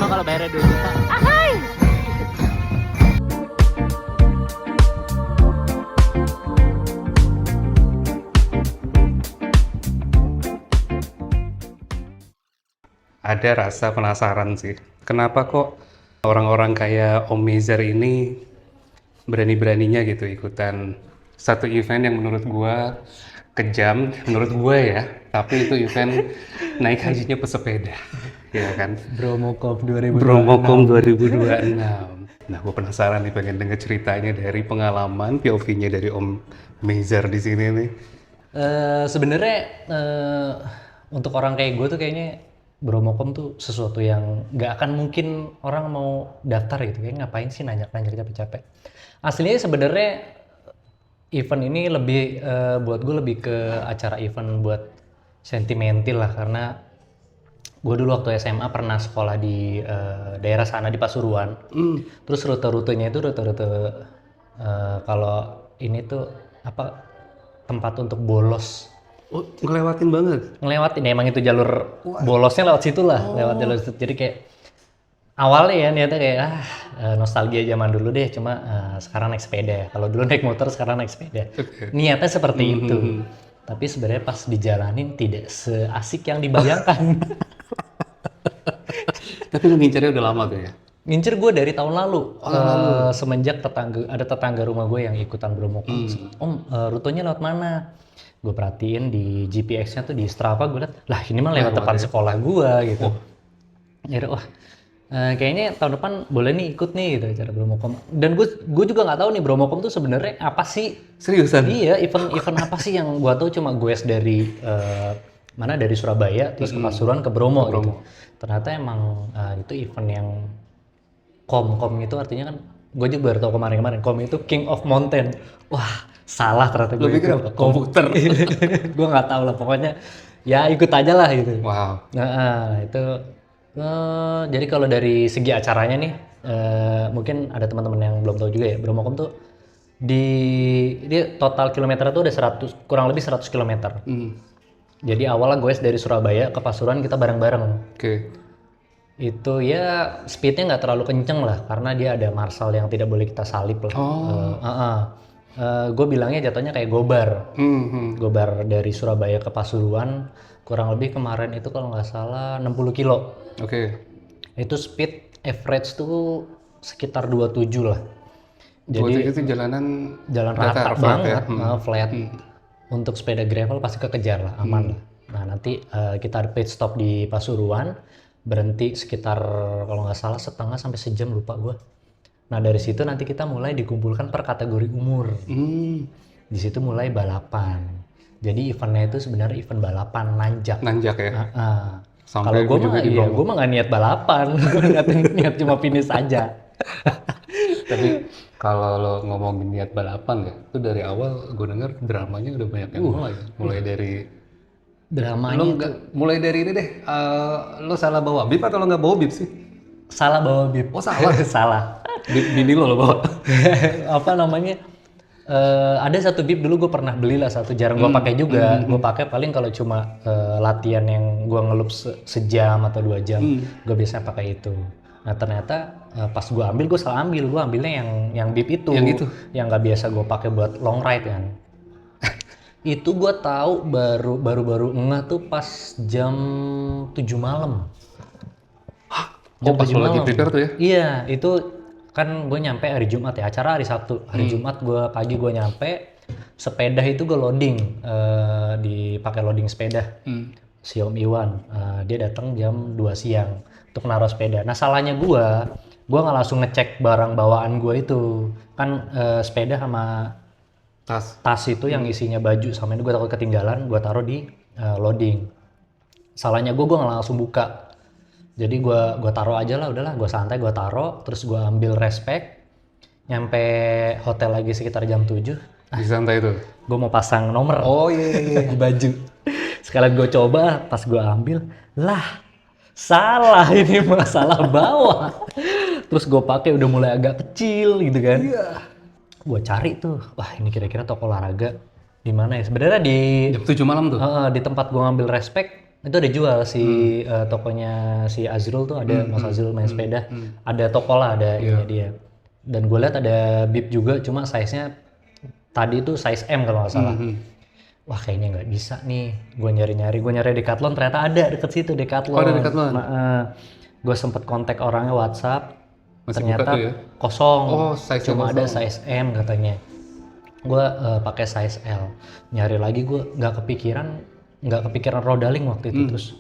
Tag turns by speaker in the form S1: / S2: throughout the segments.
S1: Coba kalau bayarnya 2 juta. Ahai!
S2: Ada rasa penasaran sih. Kenapa kok orang-orang kayak Om Mizar ini berani-beraninya gitu ikutan satu event yang menurut gua kejam, menurut gua ya. Tapi itu event naik hajinya pesepeda, ya kan?
S3: Bromocom 2026.
S2: Bromocom 2026. Nah, gua penasaran nih pengen denger ceritanya dari pengalaman POV-nya dari Om Mizar di sini nih.
S3: Sebenarnya untuk orang kayak gue tuh kayaknya Bromocom tuh sesuatu yang nggak akan mungkin orang mau daftar gitu. Kayak ngapain sih nanya-nanya capek-capek. Aslinya sebenarnya event ini lebih buat gue lebih ke acara event buat sentimental lah, karena gue dulu waktu SMA pernah sekolah di daerah sana di Pasuruan. Terus rute-rutenya itu rute-rute kalau ini tuh apa, tempat untuk bolos.
S2: Oh, ngelewatin banget.
S3: Ngelewatin ya, emang itu jalur bolosnya lewat situ lah, lewat jalur situ. Jadi kayak awalnya ya niatnya kayak nostalgia zaman dulu deh, cuma sekarang naik sepeda. Kalau dulu naik motor, sekarang naik sepeda. Niatnya seperti itu. Tapi sebenarnya pas dijalanin tidak seasik yang dibayangkan.
S2: Tapi lu ngincernya udah lama tuh ya?
S3: Ngincer gue dari tahun lalu. Semenjak ada tetangga rumah gue yang ikutan Bromocom. Om, rutenya lewat mana? Gue perhatiin di GPX-nya tuh di Strava, gue liat, lah ini mah lewat depan sekolah gue gitu. Jadi wah, kayaknya tahun depan boleh nih ikut nih gitu acara Bromocom. Dan gue juga nggak tahu nih Bromocom tuh sebenarnya apa sih?
S2: Seriusan?
S3: Iya, event apa sih yang gue tahu cuma gue dari dari Surabaya terus ke Pasuruan ke Bromo gitu. Ternyata emang itu event yang kom itu artinya kan, gue juga baru tahu kemarin kom itu King of Mountain. Wah, salah ternyata gue.
S2: Lu pikir apa? Komputer?
S3: Gue nggak tahu lah, pokoknya ya ikut aja lah gitu.
S2: Wow.
S3: Nah, itu jadi kalau dari segi acaranya nih, mungkin ada teman-teman yang belum tahu juga ya, Bromocom tuh dia total kilometer tuh ada kurang lebih 100 kilometer. Jadi awalnya gue dari Surabaya ke Pasuruan kita bareng-bareng.
S2: Oke.
S3: Itu ya speednya nggak terlalu kenceng lah, karena dia ada marshal yang tidak boleh kita salip lah. Gue bilangnya jatuhnya kayak gobar. Gobar dari Surabaya ke Pasuruan kurang lebih kemarin itu kalau nggak salah 60 kilo.
S2: Oke.
S3: Itu speed average tuh sekitar 27 lah.
S2: Jadi itu jalan
S3: rata
S2: flat
S3: banget,
S2: ya?
S3: flat. Untuk sepeda gravel pasti kekejar lah, aman lah. Nah, nanti kita ada pit stop di Pasuruan, berhenti sekitar kalau nggak salah setengah sampai sejam, lupa gue. Nah, dari situ nanti kita mulai dikumpulkan per kategori umur. Di situ mulai balapan. Jadi eventnya itu sebenarnya event balapan nanjak.
S2: Nanjak ya?
S3: Kalau gue mah gue mah nggak niat balapan, gue niat cuma finish aja.
S2: Tapi kalau lo ngomongin niat balapan ya, itu dari awal gue denger dramanya udah banyak yang mulai dari
S3: dramanya
S2: lo mulai dari ini deh, lo salah bawa bib atau lo nggak bawa bib sih?
S3: Salah bawa bib.
S2: Oh salah?
S3: Salah.
S2: Bini lo bawa?
S3: Apa namanya? Ada satu bib dulu gue pernah beli lah satu, jarang gue pakai juga. Gue pakai paling kalau cuma latihan yang gue ngelup sejam atau 2 jam, gue biasanya pakai itu. Nah ternyata pas gue ambil, gue salah ambil. Gue ambilnya yang bib itu, yang nggak biasa gue pakai buat long ride kan. Itu gue tahu baru ngeh tuh pas jam 7 malam.
S2: Oh pas lo lagi prepare tuh ya?
S3: Iya, itu kan gue nyampe hari Jumat ya, acara hari Sabtu. Hari Jumat pagi gue nyampe, sepeda itu gue loading, dipakai loading sepeda. Si Om Iwan, dia datang jam 2 siang untuk naruh sepeda. Nah salahnya gue nggak langsung ngecek barang bawaan gue itu. Kan sepeda sama tas itu yang isinya baju sama ini gue takut ketinggalan, gue taruh di loading. Salahnya gue nggak langsung buka. Jadi gue taruh aja lah, udahlah gue santai, gue taruh, terus gue ambil respect, nyampe hotel lagi sekitar jam 7.
S2: Di santai tuh?
S3: Gue mau pasang nomor.
S2: Oh iya.
S3: Di baju. Sekalian gue coba, pas gue ambil, lah salah ini masalah bawah. Terus gue pakai udah mulai agak kecil gitu kan. Iya. Gue cari tuh, wah ini kira-kira toko olahraga di mana ya? Sebenarnya di
S2: jam 7 malam tuh?
S3: Di tempat gue ngambil respect Itu ada jual si tokonya si Azrul tuh ada Mas Azrul main sepeda. Ada toko lah ada ininya dia. Dan gue lihat ada bib juga cuma size-nya tadi tuh size M kalau nggak salah. Wah kayaknya nggak bisa nih. Gue nyari Decathlon ternyata ada deket situ Decathlon.
S2: Oh ada Decathlon.
S3: Gue sempet kontak orangnya WhatsApp.
S2: Masih
S3: Ternyata
S2: buka tuh ya?
S3: kosong.
S2: Oh, size-nya
S3: cuma ada
S2: kosong.
S3: size M katanya. Gue pakai size L. Nyari lagi gue nggak kepikiran Rodaling waktu itu. Terus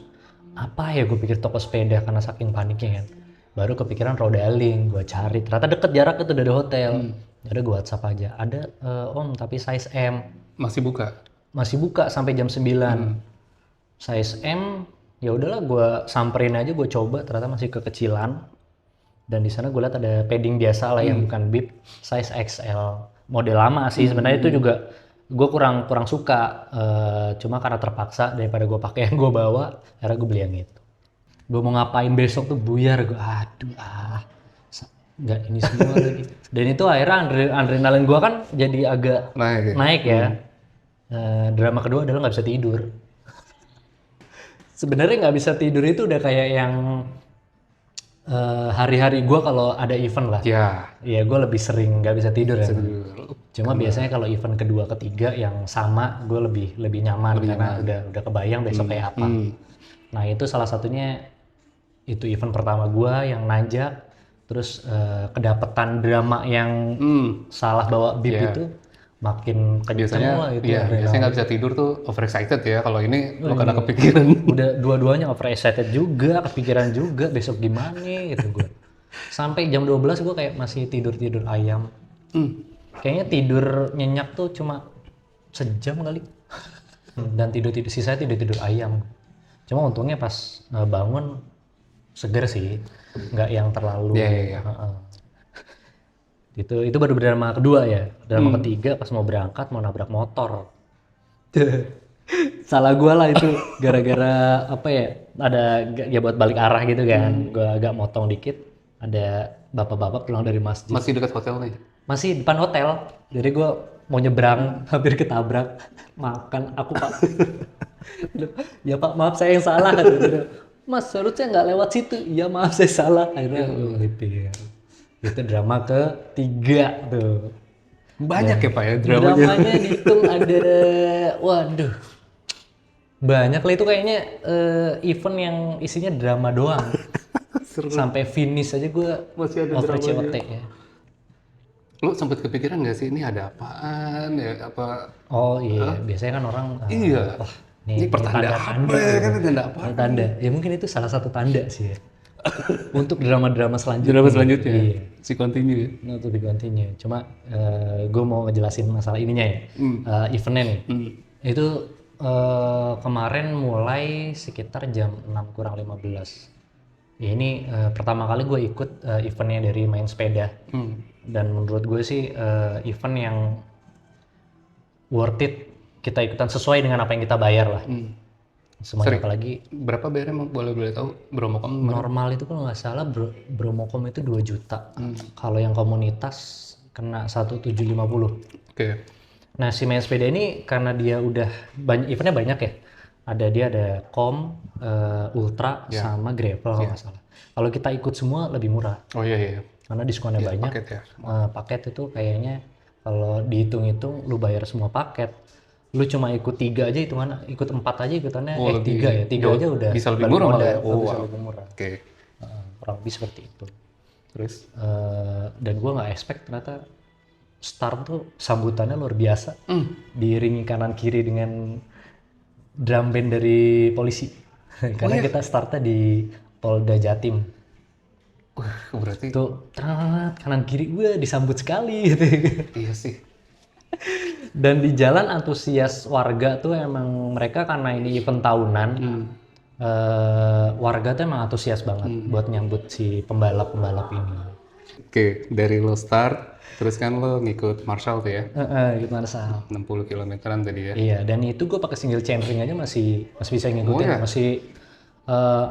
S3: apa ya gue pikir toko sepeda karena saking paniknya kan. Baru kepikiran Rodaling, gue cari. Ternyata deket jarak itu dari hotel. Ada gue WhatsApp aja. Ada om tapi size M.
S2: Masih buka?
S3: Masih buka sampai jam 9. Size M, ya udahlah gue samperin aja, gue coba. Ternyata masih kekecilan. Dan di sana gue lihat ada padding biasa lah yang bukan bib, size XL. Model lama sih sebenarnya itu juga gue kurang suka. Cuma karena terpaksa daripada gue pakai yang gue bawa, akhirnya gue beli yang itu. Gue mau ngapain besok tuh buyar, gue nggak ini semua lagi. Dan itu akhirnya adrenalin gue kan jadi agak naik ya. Drama kedua adalah nggak bisa tidur. Sebenarnya nggak bisa tidur itu udah kayak yang hari-hari gue kalau ada event lah. Iya gue lebih sering nggak bisa tidur ya. Cuma biasanya kalau event kedua ketiga yang sama gue lebih nyaman karena udah kebayang besok kayak apa. Nah itu salah satunya itu event pertama gue yang nanjak. Terus kedapetan drama yang salah bawa bib itu makin kenceng lah itu.
S2: Biasanya nggak bisa tidur tuh overexcited ya. Kalau ini lo karena kepikiran.
S3: Udah dua-duanya overexcited juga, kepikiran juga besok gimana gitu gue. Sampai jam 12 gue kayak masih tidur ayam. Kayaknya tidur nyenyak tuh cuma sejam kali. Dan sisanya tidur ayam. Cuma untungnya pas bangun seger sih, nggak yang terlalu. Itu baru drama kedua ya. Drama ketiga pas mau berangkat mau nabrak motor. Salah gue lah itu gara-gara apa ya, ada ya buat balik arah gitu kan. Gue agak motong dikit, ada bapak-bapak pulang dari masjid.
S2: Masih dekat hotel nih?
S3: Masih depan hotel. Jadi gue mau nyebrang hampir ketabrak. Makan aku pak. Ya pak maaf saya yang salah. Mas seharusnya nggak lewat situ. Iya maaf saya salah. Akhirnya itu drama ketiga tuh.
S2: Banyak ya pak ya dramanya?
S3: Dramanya dihitung ada, waduh, banyak lah itu kayaknya event yang isinya drama doang. Sampai finish aja gue
S2: masih ada
S3: over
S2: dramanya.
S3: COT ya.
S2: Lo sempet kepikiran nggak sih ini ada apaan ya apa?
S3: Oh iya, biasanya kan orang wah,
S2: ini pertanda apa ya kan tanda apa?
S3: Tanda, ya mungkin itu salah satu tanda sih ya. Untuk drama-drama selanjutnya.
S2: Drama selanjutnya,
S3: iya.
S2: Si continue ya?
S3: Nah, to be continue. Cuma gue mau ngejelasin masalah ininya ya, eventnya nih. Itu kemarin mulai sekitar jam 6:15. Ya, ini pertama kali gue ikut eventnya dari main sepeda. Dan menurut gue sih event yang worth it, kita ikutan sesuai dengan apa yang kita bayar lah. Semuanya apalagi
S2: berapa bayarnya boleh tahu Bromokom?
S3: Normal itu kalau nggak salah Bromokom itu 2 juta. Kalau yang komunitas kena 1.750.
S2: Oke.
S3: Nah si main sepeda ini karena dia udah eventnya banyak ya. Dia ada ultra sama gravel kalau nggak salah. Kalau kita ikut semua lebih murah.
S2: Oh iya.
S3: Karena diskonnya banyak.
S2: Paket ya.
S3: Paket itu kayaknya kalau dihitung-hitung lu bayar semua paket. Lu cuma ikut 3 aja hitungan, ikut 4 aja ikutannya 3 ya. 3 aja udah
S2: bisa lebih murah malah ya.
S3: Bisa lebih murah.
S2: Oke.
S3: Kurang lebih seperti itu.
S2: Terus
S3: dan gue nggak expect ternyata start tuh sambutannya luar biasa. Diiringi kanan kiri dengan drum band dari polisi. Karena kita startnya di Polda Jatim.
S2: Berarti
S3: tuh kanan kiri gue disambut sekali gitu.
S2: Iya sih.
S3: Dan di jalan antusias warga tuh emang mereka karena ini event tahunan, warga tuh emang antusias banget buat nyambut si pembalap ini.
S2: Oke, dari lo start, terus kan lo ngikut Marshall tuh ya?
S3: Ikut Marshall.
S2: 60 kilometeran tadi ya?
S3: Iya, dan itu gue pakai single chainring aja masih bisa ngikutin, masih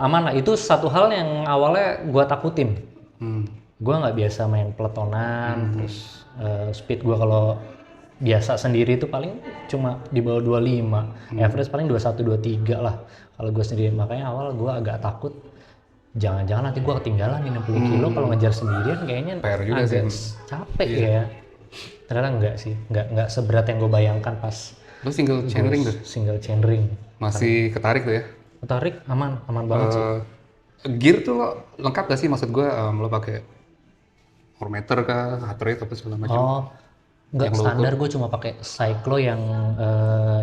S3: aman lah. Itu satu hal yang awalnya gue takutin. Gue nggak biasa main peletonan, terus speed gue kalau biasa sendiri itu paling cuma di bawah 25, average paling 21 23 lah kalau gue sendiri. Makanya awal gue agak takut jangan-jangan nanti gue ketinggalan nih 60 kilo kalau ngejar sendirian, kayaknya
S2: PR juga
S3: agak
S2: sih.
S3: capek ya. Ternyata enggak sih, enggak seberat yang gue bayangkan pas
S2: Lu single chainring tuh?
S3: single chainring.
S2: Masih ketarik tuh ya?
S3: Ketarik aman banget sih.
S2: Gear tuh lo lengkap gak sih? Maksud gue lo pakai meter kah, heart rate apa segala macam?
S3: Oh, enggak
S2: yang lo
S3: standar, gue cuma pakai cyclo yang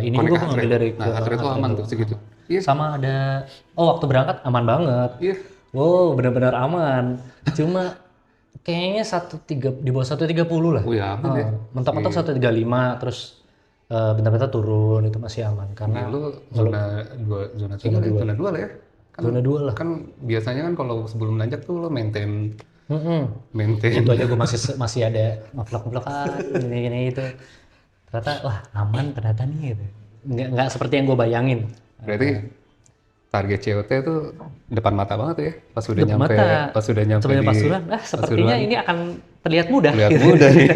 S3: ini
S2: Connect
S3: gue
S2: heart
S3: ngambil
S2: rate.
S3: dari
S2: Nah, heart rate tuh aman tuh segitu. Iya.
S3: sama ada waktu berangkat aman banget.
S2: Iya.
S3: Wow, benar-benar aman. Cuma kayaknya 1.3 di bawah 1.30 lah.
S2: Oh ya aman ya.
S3: Mentok-mentok 1.35 terus bentar-bentar turun itu masih aman karena
S2: Lo zona 2 lah ya? Kan,
S3: zona 2 lah.
S2: kan biasanya kan kalau sebelum nanjak tuh lo maintain
S3: Itu aja gue masih ada ngevlog ini itu. Ternyata wah aman ternyata nih gitu. Nggak seperti yang gue bayangin.
S2: Berarti target COT itu depan mata banget ya? Pas udah
S3: Depan
S2: nyampe,
S3: mata.
S2: pas udah nyampe
S3: Sebenarnya
S2: di
S3: Pasuruan, sepertinya ini akan terlihat mudah.
S2: lihat mudah nih.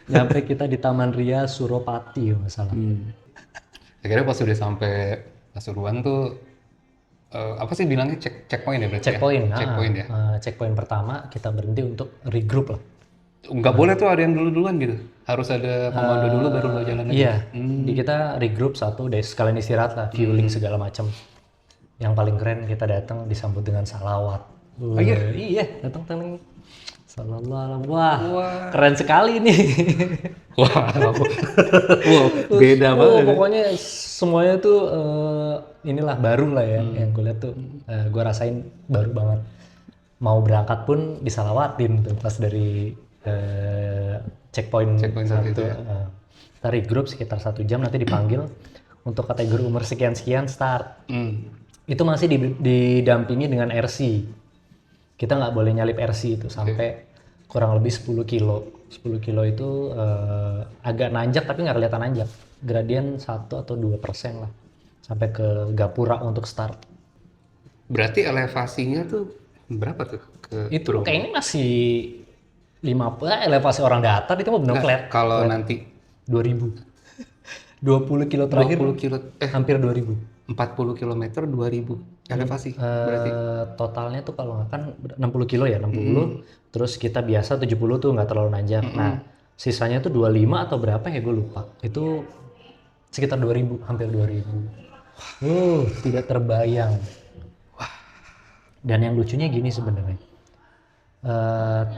S3: Nyampe kita di Taman Ria Suropati nggak salah.
S2: Akhirnya pas udah sampai Pasuruan tuh apa sih bilangnya checkpoint ya berarti?
S3: Checkpoint,
S2: ya? Checkpoint ya.
S3: Checkpoint pertama kita berhenti untuk regroup lah.
S2: Nggak boleh tuh ada yang duluan gitu. Harus ada komando dulu baru lo jalan lagi.
S3: Iya, di kita regroup satu, deh sekalian istirahat lah, fueling segala macam. Yang paling keren kita datang disambut dengan salawat. Iya, datang sallallahu. Wah, keren sekali nih.
S2: Wah, beda banget.
S3: Pokoknya semuanya tuh inilah baru lah ya, yang gue lihat tuh, gue rasain baru banget. Mau berangkat pun disalawatin tuh pas dari checkpoint
S2: satu itu
S3: satu.
S2: ya?
S3: Kita regroup sekitar 1 jam, nanti dipanggil untuk kategori umur sekian-sekian start. Itu masih didampingi dengan RC. Kita nggak boleh nyalip RC itu sampai kurang lebih 10 kilo. 10 kilo itu agak nanjak tapi nggak kelihatan nanjak. Gradien 1 atau 2% lah. Sampai ke Gapura untuk start.
S2: Berarti elevasinya tuh berapa tuh?
S3: Itu kayaknya masih 50, elevasi orang datar itu mah bener flat.
S2: Kalau nanti
S3: 2000. 20 kilo terakhir
S2: 20 kilo,
S3: hampir 2000.
S2: 40 km 2000 elevasi berarti.
S3: Totalnya tuh kalau nggak kan 60 kilo ya, 60. Terus kita biasa 70 tuh nggak terlalu nanjak. Nah, sisanya tuh 25 atau berapa ya gue lupa. Itu sekitar 2000, hampir 2000. Tidak terbayang. Dan yang lucunya gini sebenarnya.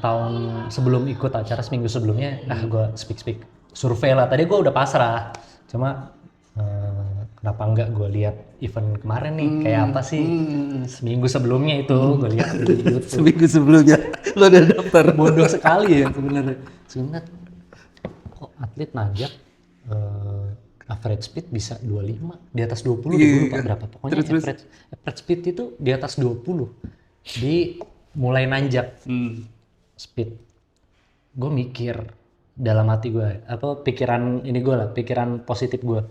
S3: Tahun sebelum ikut acara seminggu sebelumnya, gue speak survei lah. Tadi gue udah pasrah. Cuma kenapa enggak gue lihat event kemarin nih kayak apa sih seminggu sebelumnya itu gue lihat di YouTube.
S2: Seminggu sebelumnya lo udah daftar.
S3: Bodoh sekali ya sebenarnya. Sebenarnya kok atlet nanjak average speed bisa 25 di atas 20 gue lupa berapa. Pokoknya average speed itu di atas 20 di mulai nanjak speed. Gue mikir dalam hati gue, apa pikiran ini gue lah, pikiran positif gue.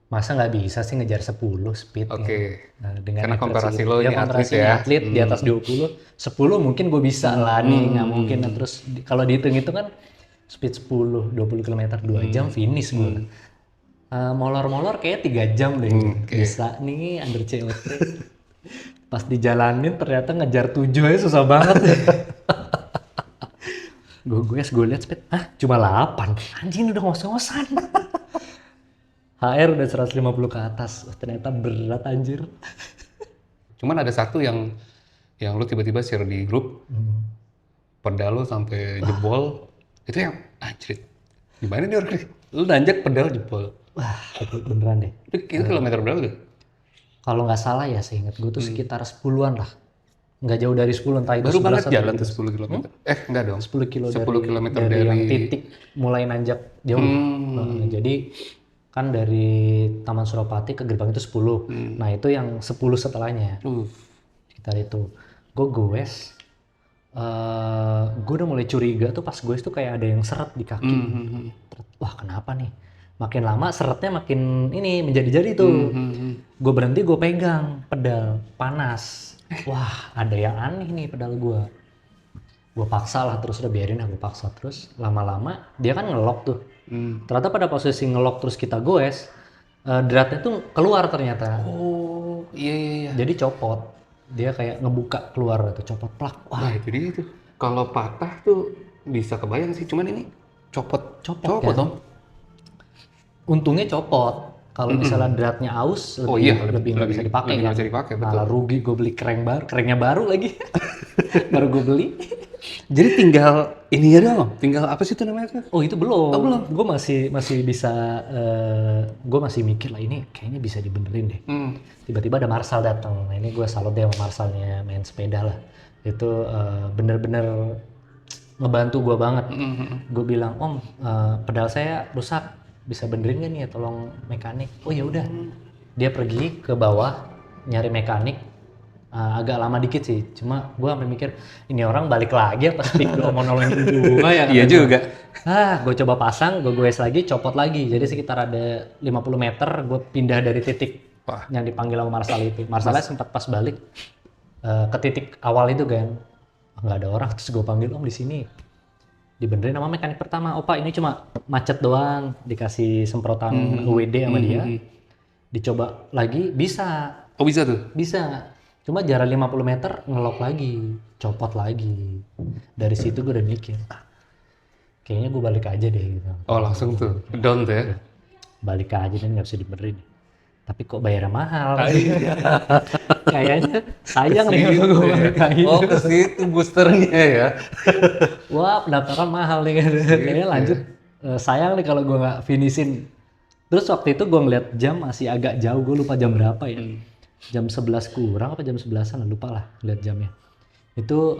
S3: Masa nggak bisa sih ngejar 10 speed?
S2: Oke.
S3: Nah, dengan
S2: Karena komparasi
S3: itu,
S2: lo ini atlet ya.
S3: atlet di atas 20, 10 mungkin gue bisa lah nih, nggak mungkin. Nah, terus kalau dihitung itu kan speed 10, 20 km 2 jam finish gue. Molor-molor kayak 3 jam deh. Bisa nih under COT. Pas dijalanin ternyata ngejar 7 aja susah banget. gue lihat speed, cuma 8. Anjing udah ngos-ngosan. HR udah 150 ke atas. Ternyata berat anjir.
S2: Cuman ada satu yang lu tiba-tiba share di grup. Pedal lu sampai jebol. Itu yang anjir. Gimana nih orang? Lu nanjak pedal jebol.
S3: Wah, itu beneran deh.
S2: Itu kilometer berapa tuh?
S3: Kalau nggak salah ya seingat gue tuh sekitar 10-an lah. Nggak jauh dari 10, entah itu
S2: Baru
S3: 11
S2: banget
S3: atau
S2: jalan
S3: 12.
S2: tuh 10 km. Enggak dong.
S3: 10 kilo
S2: 10
S3: dari,
S2: kilometer
S3: dari yang titik mulai nanjak jauh. Jadi kan dari Taman Suropati ke gerbang itu 10. Nah itu yang 10 setelahnya. Sekitar itu. Gue goes. Gue udah mulai curiga tuh pas goes tuh kayak ada yang seret di kaki. Wah kenapa nih? Makin lama seretnya makin ini menjadi-jadi tuh. Gue berhenti, gue pegang pedal panas. Wah ada yang aneh nih pedal gue. Gue paksa lah terus, udah biarin aku paksa terus. Lama-lama dia kan ngelok tuh. Ternyata pada posisi ngelok terus kita goes, dratnya tuh keluar ternyata.
S2: Oh, iya.
S3: Jadi copot. Dia kayak ngebuka keluar tuh, copot plak. Wah,
S2: Nah, itu dia itu. Kalau patah tuh bisa kebayang sih, cuman ini copot
S3: Copot, kan?
S2: dong.
S3: Untungnya copot. Kalau misalnya dratnya aus, lebih,
S2: Oh iya,
S3: lebih nggak bisa dipakai
S2: lebih
S3: kan.
S2: nggak bisa dipakai, betul.
S3: Malah rugi, gue beli kerennya baru lagi. Baru gue beli.
S2: Jadi tinggal ini ya dong, tinggal apa sih itu namanya?
S3: Oh itu belum.
S2: Oh, belum.
S3: Gue masih bisa, gue masih mikir lah ini kayaknya bisa dibenerin deh. Tiba-tiba ada Marshall datang. Nah ini gue salut deh sama Marshallnya main sepeda lah. Itu bener-bener ngebantu gue banget. Gue bilang, Om, pedal saya rusak, bisa benerin gak nih ya, tolong mekanik. Oh ya udah. Dia pergi ke bawah nyari mekanik. Agak lama dikit sih, cuma gue sampai mikir ini orang balik lagi apa stick gue mau nolongin gue ya.
S2: Iya juga.
S3: Gue coba pasang, gue goes lagi, copot lagi. Jadi sekitar ada 50 meter, gue pindah dari titik yang dipanggil sama Marshall itu. Marshallnya sempat pas balik ke titik awal itu kan, nggak ada orang. Terus gue panggil, Om di sini dibenerin sama mekanik pertama. Oh Pak, ini cuma macet doang, dikasih semprotan UWD sama dia. Dicoba lagi, bisa.
S2: Oh bisa tuh?
S3: Bisa. Cuma jarak 50 meter ngelok lagi, copot lagi. Dari situ gue udah mikir, kayaknya gue balik aja deh gitu.
S2: Oh langsung tuh, down tuh ya?
S3: Balik aja dan nggak bisa dibenerin. Tapi kok bayarnya mahal? Kayaknya sayang nih kalau gue balik lagi.
S2: Oh ke situ boosternya ya?
S3: Wah pendaftaran mahal nih. Kayaknya lanjut. Sayang nih kalau gue nggak finishin. Terus waktu itu gue ngeliat jam masih agak jauh, gue lupa jam berapa ya. Jam 11 kurang apa jam 11-an, lupa lah lihat jamnya. Itu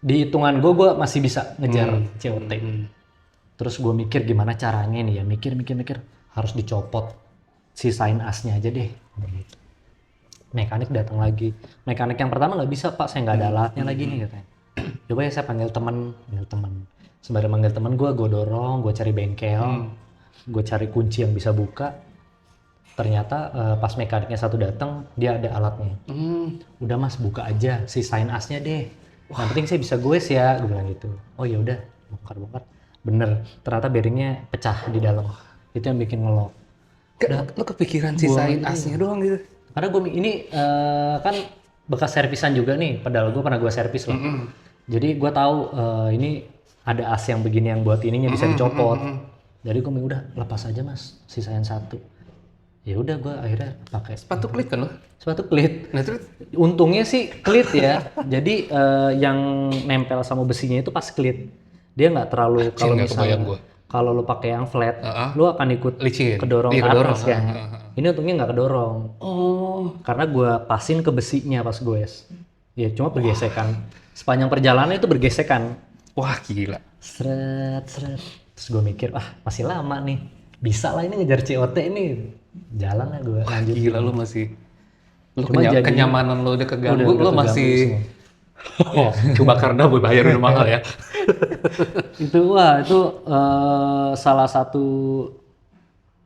S3: di hitungan gue masih bisa ngejar COT. Terus gue mikir gimana caranya nih ya, mikir harus dicopot, sisain asnya aja deh. Mekanik datang lagi. Mekanik yang pertama nggak bisa Pak, saya nggak ada alatnya lagi nih katanya. Coba ya saya panggil teman. Sembari manggil teman gue dorong, gue cari bengkel, gue cari kunci yang bisa buka. Ternyata pas mekaniknya satu datang, dia ada alatnya. Udah Mas, buka aja, sisain asnya deh. Yang penting saya bisa goes ya, gue bilang gitu. Oh ya udah, bongkar. Bener, ternyata bearingnya pecah di dalam. Itu yang bikin ngelok.
S2: Lo kepikiran sisain asnya doang gitu?
S3: Karena gue ini kan bekas servisan juga nih, pedal gue pernah gue servis lah. Jadi gue tahu ini ada as yang begini yang buat ininya bisa dicopot. Jadi gue udah lepas aja Mas, sisain satu. Ya udah gue akhirnya pakai
S2: Sepatu klit kan lo?
S3: sepatu klit.
S2: Nah terus?
S3: Untungnya sih klit ya. Jadi yang nempel sama besinya itu pas klit. Dia nggak terlalu, kalau misalnya kalau lo pakai yang flat, lo akan ikut
S2: licin,
S3: kedorong ke atas kan. Ini untungnya nggak kedorong.
S2: Oh.
S3: Karena gue pasin ke besinya pas goes. Ya cuma bergesekan. Sepanjang perjalanan itu bergesekan.
S2: Wah gila.
S3: Seret. Terus gue mikir, masih lama nih. Bisa lah ini ngejar COT ini. Jalan lah gue lanjut.
S2: Gila lo masih. Kenyamanan lo udah keganggu, lo masih. Coba karena gue bayar udah mahal ya.
S3: Itu salah satu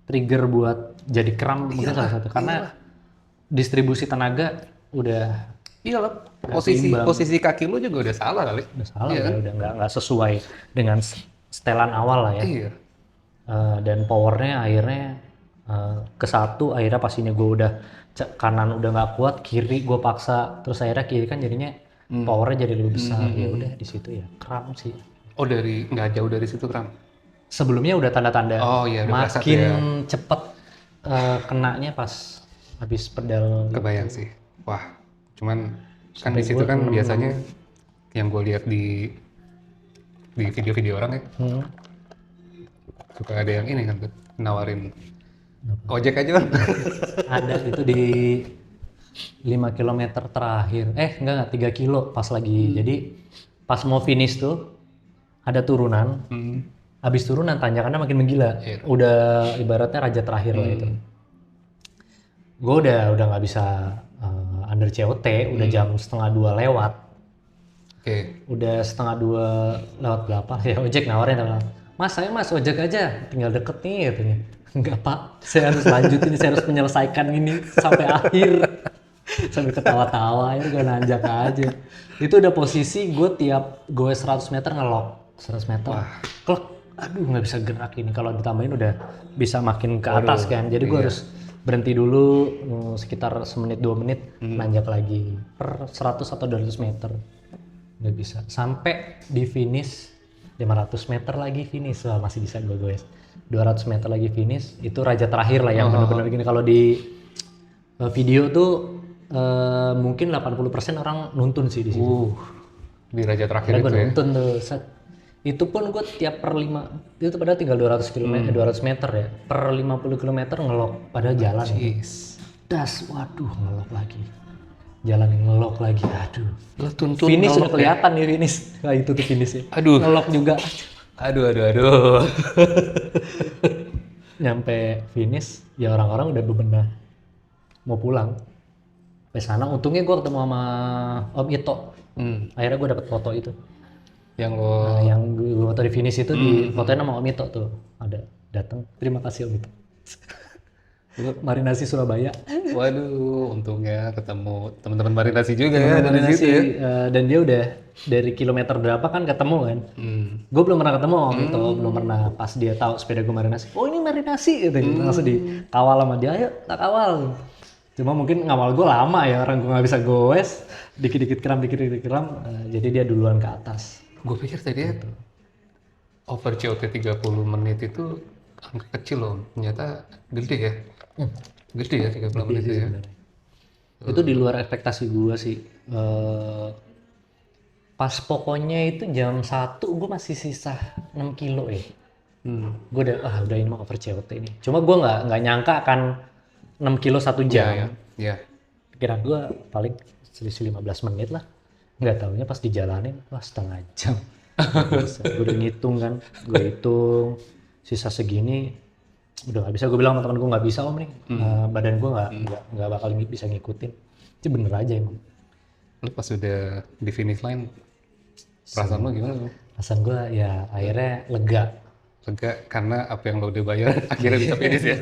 S3: trigger buat jadi kram mungkin salah satu. Karena distribusi tenaga udah.
S2: Iya lo. Posisi kaki lo juga udah salah kali.
S3: Udah salah ya, udah nggak sesuai dengan setelan awal lah ya.
S2: Iya.
S3: Dan powernya akhirnya ke satu, akhirnya pas ini gue udah kanan udah nggak kuat, kiri gue paksa, terus akhirnya kiri kan jadinya powernya jadi lebih besar. Ya udah di situ ya kram sih.
S2: Oh dari nggak jauh dari situ kram?
S3: Sebelumnya udah tanda-tanda.
S2: Oh iya udah
S3: makin
S2: ya.
S3: cepet kenanya pas habis pedal.
S2: Kebayang sih. Wah cuman kan di situ kan biasanya yang gue lihat di video-video orang ya. Suka ada yang ini kan nawarin ojek aja kan.
S3: Ada itu di 5 km terakhir, enggak 3 kilo pas lagi. Jadi pas mau finish tuh ada turunan. Habis turunan tanjakannya makin menggila. Udah ibaratnya raja terakhir lah itu. Gue udah nggak bisa under COT, udah jam 1:30 lewat. Udah 1:30 lewat berapa ya, ojek nawarin Mas ojek aja, tinggal deket nih katanya. Enggak Pak, saya harus lanjutin, saya harus menyelesaikan ini sampai akhir. Sambil ketawa-tawa ya gue nanjak aja. Itu udah posisi gue tiap gue 100 meter ngelok 100 meter. Klek, aduh nggak bisa gerak ini. Kalau ditambahin udah bisa makin ke atas kan. Jadi gue harus berhenti dulu sekitar semenit 2 menit nanjak lagi per 100 atau 200 meter. Nggak bisa. Sampai di finish 500 meter lagi finish. Wah, masih bisa gue guys. 200 meter lagi finish, itu raja terakhir lah yang benar-benar gini. Kalau di video tuh mungkin 80% orang nuntun sih di situ.
S2: Di raja terakhir
S3: Karena
S2: itu
S3: gue
S2: ya.
S3: nuntun tuh. Itu pun gue tiap per 5, itu padahal tinggal 200 km, 200 meter ya. Per 50 km ngelok, padahal jalan. Das, waduh ngelok lagi. Jalan yang ngelok lagi, aduh.
S2: Lo tuntun
S3: Finish
S2: ngelok
S3: udah kelihatan nih finish. Nah itu tuh finishnya.
S2: Aduh.
S3: Ngelok juga.
S2: Aduh.
S3: Nyampe finish, ya orang-orang udah bebenah mau pulang. Sampai sana, untungnya gue ketemu sama Om Ito. Akhirnya gue dapet foto itu.
S2: Yang lo
S3: Nah, yang gue foto di finish itu di fotonya sama Om Ito tuh. Ada datang. Terima kasih Om Ito. Marinasi Surabaya.
S2: waduh, untungnya ketemu teman-teman marinasi juga ya dari
S3: Marinasi,
S2: situ ya.
S3: dan dia udah dari kilometer berapa kan ketemu kan. Gue belum pernah ketemu Om Ito, belum pernah. Pas dia tahu sepeda gue marinasi, oh ini marinasi gitu. Langsung dikawal sama dia, ayo tak kawal. Cuma mungkin ngawal gue lama ya, orang gue nggak bisa goes, dikit-dikit kram, jadi dia duluan ke atas.
S2: Gue pikir tadi ya over COT 30 menit itu angka kecil loh, ternyata gede ya. Gede ya 30 menit itu ya.
S3: Itu di luar ekspektasi gue sih. Pas pokoknya itu jam 1 gue masih sisa 6 kilo ya. Gue udah ini mah over COT ini. Cuma gue nggak nyangka akan 6 kilo 1 jam.
S2: Ya.
S3: Kira gue paling selisih 15 menit lah. Nggak taunya pas dijalanin, wah setengah jam. Gue udah ngitung kan, gue hitung sisa segini, udah nggak bisa. Gue bilang sama temen gue nggak bisa Om nih, badan gue nggak bakal bisa ngikutin. Itu bener aja emang.
S2: Lu pas udah di finish line, perasaan lo gimana?
S3: Perasaan gue ya akhirnya lega.
S2: Lega karena apa yang lo udah bayar akhirnya bisa finish ya?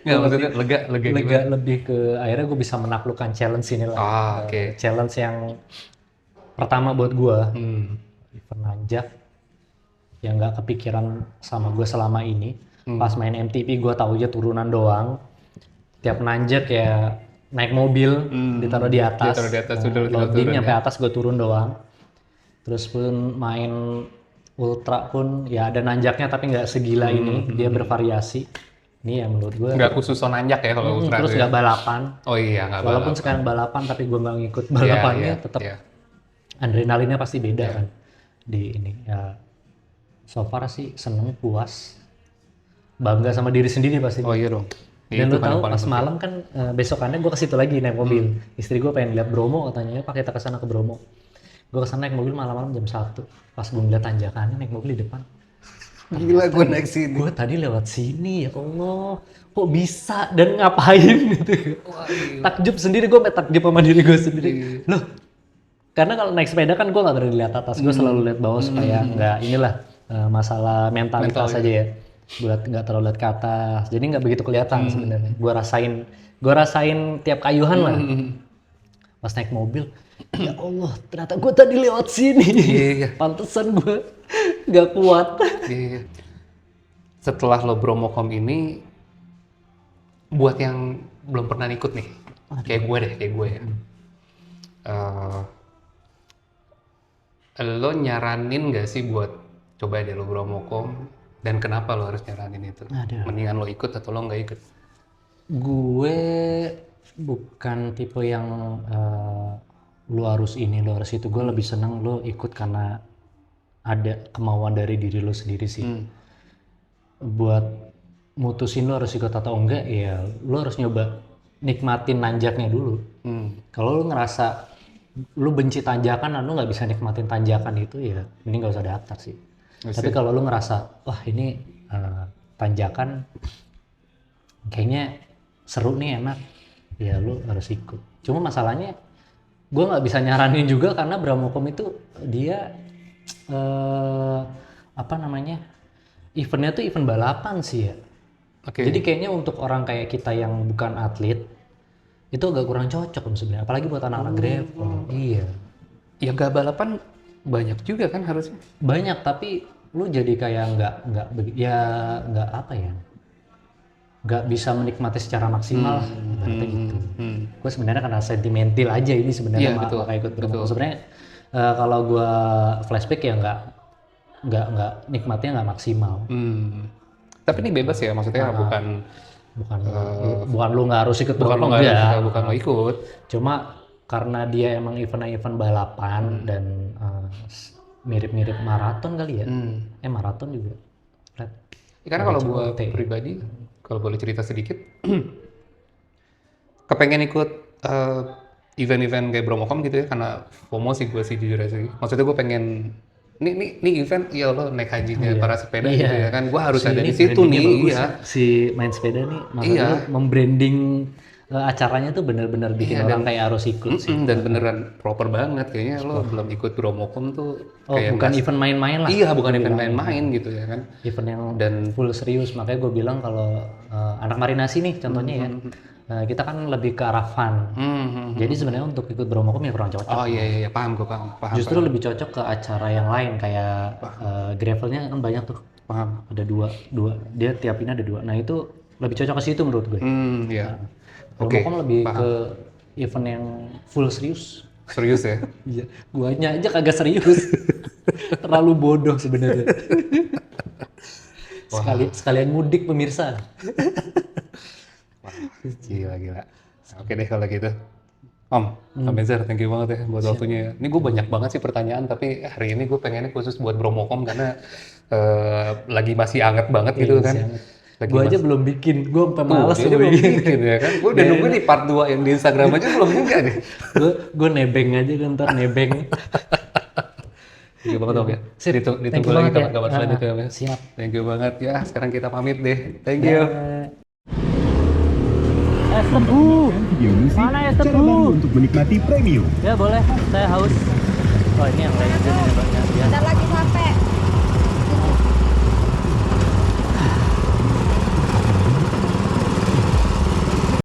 S2: Nggak, maksudnya lega
S3: Lega lebih ke akhirnya gue bisa menaklukkan challenge ini lah.
S2: Oke.
S3: Challenge yang pertama buat gue, event nanjak yang nggak kepikiran sama gue selama ini. Pas main MTP gue tau aja turunan doang. Tiap nanjak ya naik mobil, ditaruh di atas, loading nyampe atas gue turun doang. Terus pun main ultra pun ya ada nanjaknya tapi nggak segila ini, dia bervariasi. Ini yang menurut gue
S2: nggak khusus nanjak ya kalau ultra
S3: terus nggak balapan.
S2: Oh iya, nggak balapan.
S3: Walaupun sekarang balapan tapi gue nggak ngikut balapannya, tetap adrenalinnya pasti beda kan di ini. Ya so far sih seneng, puas, bangga sama diri sendiri pasti.
S2: Oh iya dong.
S3: Dan lu tahu pas malam kan besokannya gue ke situ lagi naik mobil. Istri gue pengen lihat Bromo katanya, pakai kita ke sana ke Bromo. Gue kesana naik mobil malam-malam jam 1. Pas gue ngeliat tanjakannya naik mobil di depan.
S2: Gila, gue naik sini.
S3: Gue tadi lewat sini, ya Allah, kok bisa dan ngapain gitu. Takjub sendiri, gue takjub sama diri gue sendiri. Loh, karena kalau naik sepeda kan gue nggak berani lihat atas, gue selalu lihat bawah supaya nggak inilah masalah mentalitas aja ya. Buat nggak terlalu lihat ke atas, jadi nggak begitu kelihatan sebenarnya. Gue rasain tiap kayuhan lah. Pas naik mobil, ya Allah, ternyata gue tadi lewat sini. Pantesan gue nggak kuat.
S2: Setelah lo Bromocom ini, buat yang belum pernah ikut nih, kayak gue ya. Lo nyaranin nggak sih buat coba deh lo Bromocom, dan kenapa lo harus nyaranin itu? Mendingan lo ikut atau lo nggak ikut?
S3: Gue bukan tipe yang lo harus ini, lo harus itu. Gue lebih seneng lo ikut karena ada kemauan dari diri lo sendiri sih. Buat mutusin lo harus ikut atau enggak, ya lo harus nyoba nikmatin nanjaknya dulu. Kalau lo ngerasa lo benci tanjakan dan lo nggak bisa nikmatin tanjakan itu, ya ini nggak usah daftar sih. Tapi kalau lo ngerasa, wah ini tanjakan kayaknya seru nih, enak, ya lo harus ikut. Cuma masalahnya gue nggak bisa nyaranin juga karena Bromocom itu dia eventnya tuh event balapan sih ya. Jadi kayaknya untuk orang kayak kita yang bukan atlet itu agak kurang cocok Om sebenarnya, apalagi buat anak-anak gravel. Iya.
S2: Ya nggak balapan banyak juga kan harusnya.
S3: Banyak, tapi lu jadi kayak nggak apa ya, nggak bisa menikmati secara maksimal lah, ibaratnya gitu. Gue sebenarnya karena sentimental aja ini sebenarnya,
S2: Iya, betul,
S3: makanya ikut bermain.
S2: betul.
S3: Sebenarnya kalau gue flashback ya nggak nikmatnya nggak maksimal.
S2: Tapi ini bebas ya, maksudnya bukan
S3: Bukan lu nggak harus ikut
S2: bukan lo
S3: bermain,
S2: nggak
S3: enggak.
S2: bukan lo ikut.
S3: Cuma karena dia emang event balapan dan mirip-mirip maraton kali ya. Maraton juga. Flat.
S2: Ya, karena kalau gue
S3: COT.
S2: pribadi, kalau boleh cerita sedikit, kepengen ikut event-event kayak Bromocom gitu ya, karena FOMO sih gue sih jujur aja sih. Maksudnya gue pengen nih event, ya Allah naik hajinya para sepeda gitu ya kan, gue harus ada
S3: ini
S2: di situ
S3: brandingnya
S2: nih.
S3: bagus
S2: Iya.
S3: ya. Si main sepeda nih maksudnya
S2: Iya.
S3: membranding acaranya tuh bener-bener bikin
S2: Iya,
S3: orang kayak harus ikut sih.
S2: Dan beneran proper banget kayaknya. Lo belum ikut Bromocom tuh
S3: Oh,
S2: kayak
S3: bukan event main-main lah.
S2: iya, bukan event main-main gitu ya kan.
S3: Event yang
S2: Dan
S3: full serius, makanya gue bilang kalau anak marinasi nih contohnya ya, kita kan lebih ke arah fun. Jadi sebenarnya untuk ikut Bromocom ya kurang cocok.
S2: oh iya paham gue paham.
S3: Justru lebih cocok ke acara yang lain kayak gravelnya kan banyak tuh.
S2: Paham.
S3: Ada dua dia tiap ini ada dua. Nah itu lebih cocok ke situ menurut gue.
S2: Iya. Oke.
S3: Bromocom lebih ke event yang full serius.
S2: Serius ya.
S3: Iya, guanya aja kagak serius. Terlalu bodoh sebenarnya. Sekalian mudik pemirsa.
S2: Gila. Oke deh kalau gitu. Om Ezer, thank you banget ya buat waktunya ya. Ini gue banyak banget sih pertanyaan, tapi hari ini gue pengennya khusus buat Bromocom karena lagi masih anget banget gitu kan.
S3: Gue aja belum bikin, gue sampai males
S2: Dia
S3: gue
S2: belum
S3: bikin.
S2: bikin ya kan. Gue udah nunggu nih part 2 yang di Instagram aja belum juga nih.
S3: gue nebeng aja kan, ntar nebeng.
S2: Thank you banget Om ya.
S3: Sip,
S2: Ditunggu
S3: thank you
S2: lagi
S3: banget ya.
S2: kabar selanjutnya Om ya.
S3: Siap.
S2: Thank you banget ya. Sekarang kita pamit deh. Thank you.
S3: Es tebu.
S4: Video musik,
S3: Mana es
S4: cara
S3: tebu?
S4: baru untuk menikmati premium.
S3: Ya boleh, saya haus. Oh ini yang legend ya Bang.
S1: Bentar lagi satu.